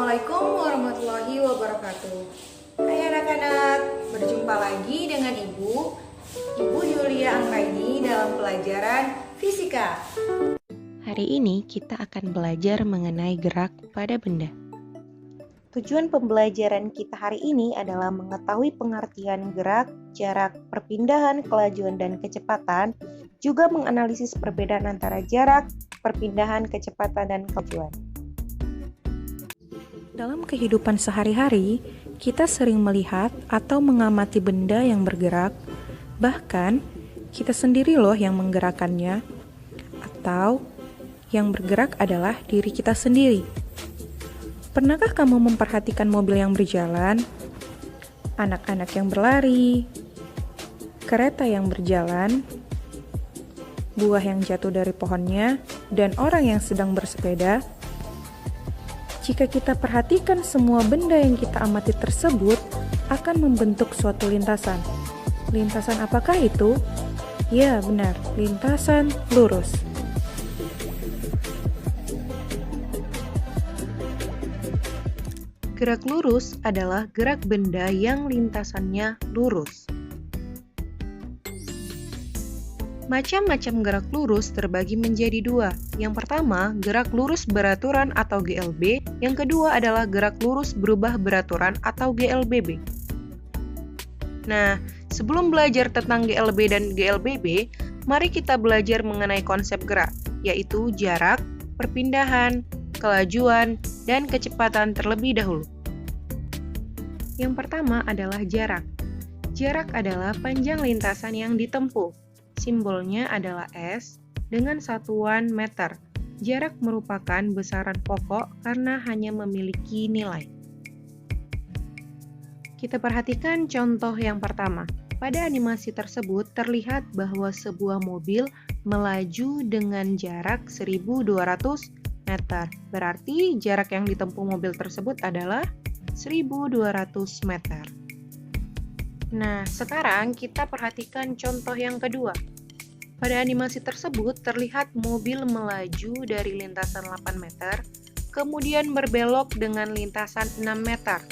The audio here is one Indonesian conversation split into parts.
Assalamualaikum warahmatullahi wabarakatuh. Hai anak-anak, berjumpa lagi dengan Ibu Julia Anggraini dalam pelajaran fisika. Hari ini kita akan belajar mengenai gerak pada benda. Tujuan pembelajaran kita hari ini adalah mengetahui pengertian gerak, jarak, perpindahan, kelajuan, dan kecepatan, juga menganalisis perbedaan antara jarak, perpindahan, kecepatan, dan kelajuan. Dalam kehidupan sehari-hari, kita sering melihat atau mengamati benda yang bergerak, bahkan kita sendiri loh yang menggerakkannya, atau yang bergerak adalah diri kita sendiri. Pernahkah kamu memperhatikan mobil yang berjalan, anak-anak yang berlari, kereta yang berjalan, buah yang jatuh dari pohonnya, dan orang yang sedang bersepeda? Jika kita perhatikan semua benda yang kita amati tersebut akan membentuk suatu lintasan. Lintasan apakah itu? Ya, benar, lintasan lurus. Gerak lurus adalah gerak benda yang lintasannya lurus. Macam-macam gerak lurus terbagi menjadi dua. Yang pertama, gerak lurus beraturan atau GLB. Yang kedua adalah gerak lurus berubah beraturan atau GLBB. Nah, sebelum belajar tentang GLB dan GLBB, mari kita belajar mengenai konsep gerak, yaitu jarak, perpindahan, kelajuan, dan kecepatan terlebih dahulu. Yang pertama adalah jarak. Jarak adalah panjang lintasan yang ditempuh. Simbolnya adalah S dengan satuan meter. Jarak merupakan besaran pokok karena hanya memiliki nilai. Kita perhatikan contoh yang pertama. Pada animasi tersebut terlihat bahwa sebuah mobil melaju dengan jarak 1.200 meter. Berarti jarak yang ditempuh mobil tersebut adalah 1.200 meter. Nah, sekarang kita perhatikan contoh yang kedua. Pada animasi tersebut terlihat mobil melaju dari lintasan 8 meter, kemudian berbelok dengan lintasan 6 meter.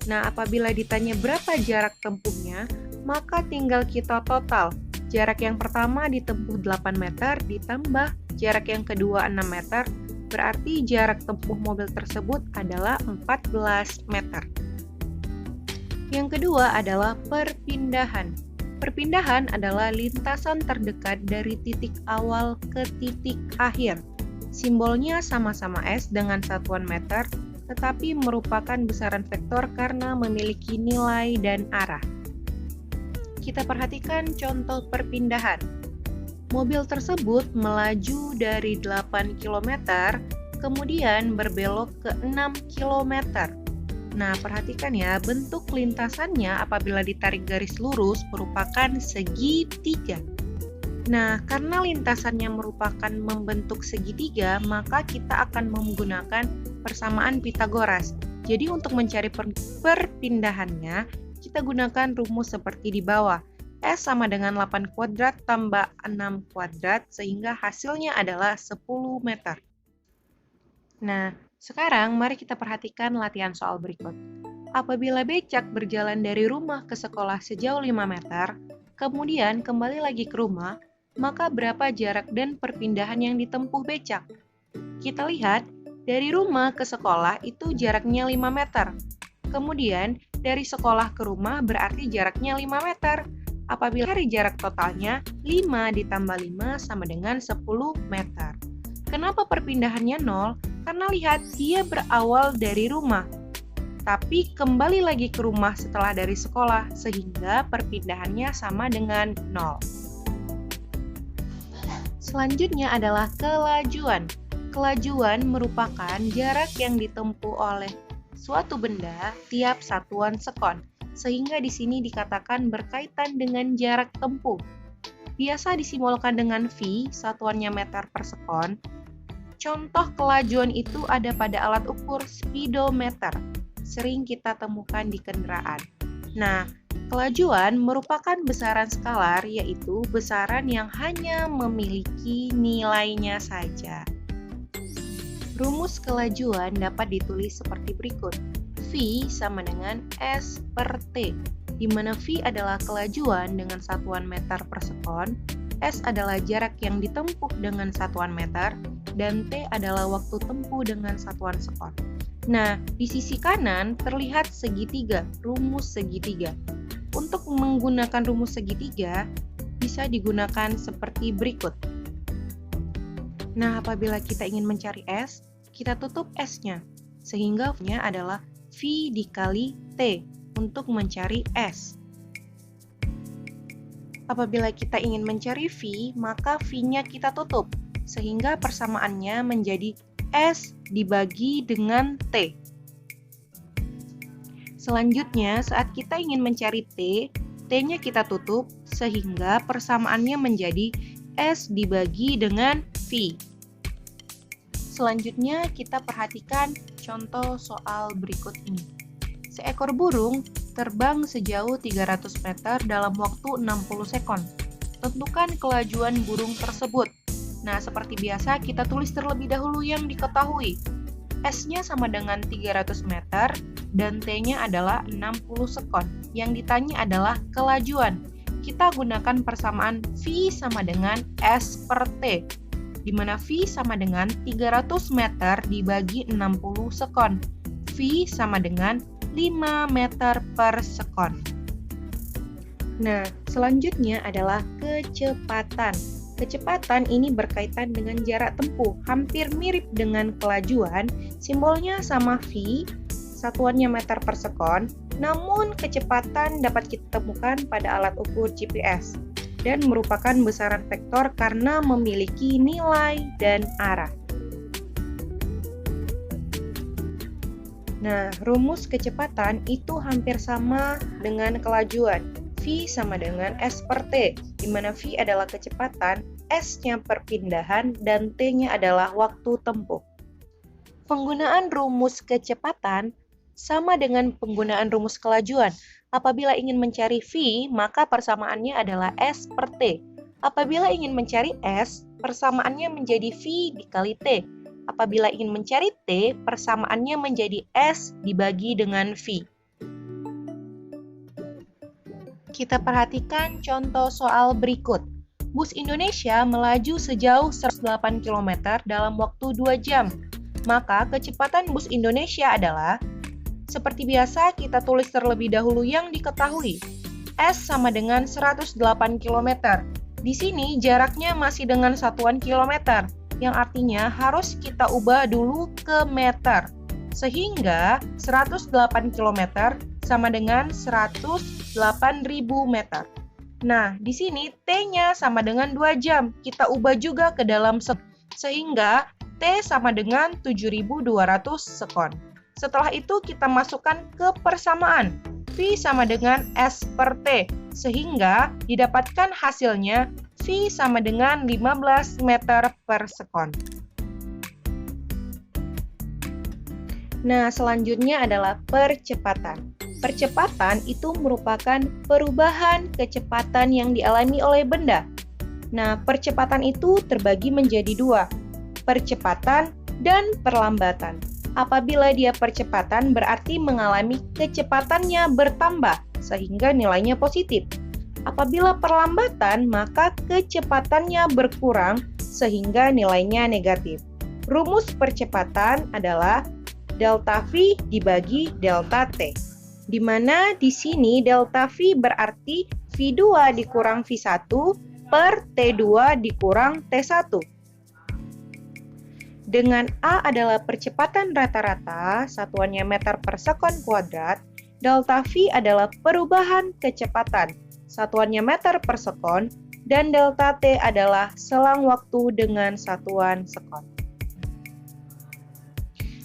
Nah, apabila ditanya berapa jarak tempuhnya, maka tinggal kita total. Jarak yang pertama ditempuh 8 meter ditambah jarak yang kedua 6 meter, berarti jarak tempuh mobil tersebut adalah 14 meter. Yang kedua adalah perpindahan. Perpindahan adalah lintasan terdekat dari titik awal ke titik akhir. Simbolnya sama-sama S dengan satuan meter, tetapi merupakan besaran vektor karena memiliki nilai dan arah. Kita perhatikan contoh perpindahan. Mobil tersebut melaju dari 8 km, kemudian berbelok ke 6 km. Nah, perhatikan ya, bentuk lintasannya apabila ditarik garis lurus merupakan segitiga. Nah, karena lintasannya merupakan membentuk segitiga, maka kita akan menggunakan persamaan Pythagoras. Jadi untuk mencari perpindahannya, kita gunakan rumus seperti di bawah. S sama dengan 8 kuadrat tambah 6 kuadrat, sehingga hasilnya adalah 10 meter. Nah, sekarang mari kita perhatikan latihan soal berikut. Apabila becak berjalan dari rumah ke sekolah sejauh 5 meter, kemudian kembali lagi ke rumah, maka berapa jarak dan perpindahan yang ditempuh becak? Kita lihat, dari rumah ke sekolah itu jaraknya 5 meter. Kemudian, dari sekolah ke rumah berarti jaraknya 5 meter. Apabila cari jarak totalnya, 5 ditambah 5 sama dengan 10 meter. Kenapa perpindahannya 0? Karena lihat, dia berawal dari rumah, tapi kembali lagi ke rumah setelah dari sekolah, sehingga perpindahannya sama dengan 0. Selanjutnya adalah kelajuan. Kelajuan merupakan jarak yang ditempuh oleh suatu benda tiap satuan sekon, sehingga di sini dikatakan berkaitan dengan jarak tempuh. Biasa disimbolkan dengan V, satuannya meter per sekon. Contoh kelajuan itu ada pada alat ukur speedometer, sering kita temukan di kendaraan. Nah, kelajuan merupakan besaran skalar, yaitu besaran yang hanya memiliki nilainya saja. Rumus kelajuan dapat ditulis seperti berikut. V sama dengan S per T, di mana V adalah kelajuan dengan satuan meter per sekon, S adalah jarak yang ditempuh dengan satuan meter, dan T adalah waktu tempuh dengan satuan sekon. Nah, di sisi kanan terlihat segitiga, rumus segitiga. Untuk menggunakan rumus segitiga, bisa digunakan seperti berikut. Nah, apabila kita ingin mencari S, kita tutup S-nya, sehingga V-nya adalah V dikali T untuk mencari S. Apabila kita ingin mencari V, maka V-nya kita tutup, sehingga persamaannya menjadi S dibagi dengan T. Selanjutnya, saat kita ingin mencari T, T-nya kita tutup, sehingga persamaannya menjadi S dibagi dengan V. Selanjutnya, kita perhatikan contoh soal berikut ini. Seekor burung terbang sejauh 300 meter dalam waktu 60 sekon. Tentukan kelajuan burung tersebut. Nah, seperti biasa, kita tulis terlebih dahulu yang diketahui. S-nya sama dengan 300 meter, dan T-nya adalah 60 sekon. Yang ditanya adalah kelajuan. Kita gunakan persamaan V sama dengan S per T, di mana V sama dengan 300 meter dibagi 60 sekon. V sama dengan 5 meter per sekon. Nah, selanjutnya adalah kecepatan. Kecepatan ini berkaitan dengan jarak tempuh, hampir mirip dengan kelajuan, simbolnya sama V, satuannya meter per sekon, namun kecepatan dapat kita temukan pada alat ukur GPS dan merupakan besaran vektor karena memiliki nilai dan arah. Nah, rumus kecepatan itu hampir sama dengan kelajuan. V sama dengan S per T, di mana V adalah kecepatan, S-nya perpindahan, dan T-nya adalah waktu tempuh. Penggunaan rumus kecepatan sama dengan penggunaan rumus kelajuan. Apabila ingin mencari V, maka persamaannya adalah S per T. Apabila ingin mencari S, persamaannya menjadi V dikali T. Apabila ingin mencari T, persamaannya menjadi S dibagi dengan V. Kita perhatikan contoh soal berikut. Bus Indonesia melaju sejauh 108 km dalam waktu 2 jam. Maka kecepatan bus Indonesia adalah, seperti biasa kita tulis terlebih dahulu yang diketahui. S sama dengan 108 km. Di sini jaraknya masih dengan satuan kilometer, yang artinya harus kita ubah dulu ke meter. Sehingga 108 km sama dengan 108.000 meter. Nah, di sini T-nya sama dengan 2 jam. Kita ubah juga ke dalam sekon. Sehingga T sama dengan 7.200 sekon. Setelah itu kita masukkan ke persamaan. V sama dengan S per T. Sehingga didapatkan hasilnya V sama dengan 15 meter per sekon. Nah, selanjutnya adalah percepatan. Percepatan itu merupakan perubahan kecepatan yang dialami oleh benda. Nah, percepatan itu terbagi menjadi 2, percepatan dan perlambatan. Apabila dia percepatan berarti mengalami kecepatannya bertambah, sehingga nilainya positif. Apabila perlambatan, maka kecepatannya berkurang, sehingga nilainya negatif. Rumus percepatan adalah delta V dibagi delta T. Di mana di sini delta V berarti V2 dikurang V1 per T2 dikurang T1. Dengan A adalah percepatan rata-rata, satuannya meter per sekon kuadrat, delta V adalah perubahan kecepatan, satuannya meter per sekon, dan delta T adalah selang waktu dengan satuan sekon.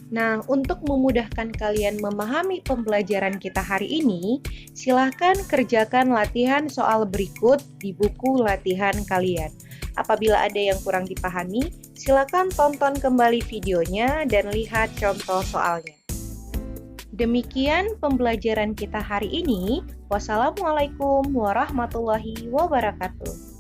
Nah, untuk memudahkan kalian memahami pembelajaran kita hari ini, silahkan kerjakan latihan soal berikut di buku latihan kalian. Apabila ada yang kurang dipahami, silakan tonton kembali videonya dan lihat contoh soalnya. Demikian pembelajaran kita hari ini. Wassalamualaikum warahmatullahi wabarakatuh.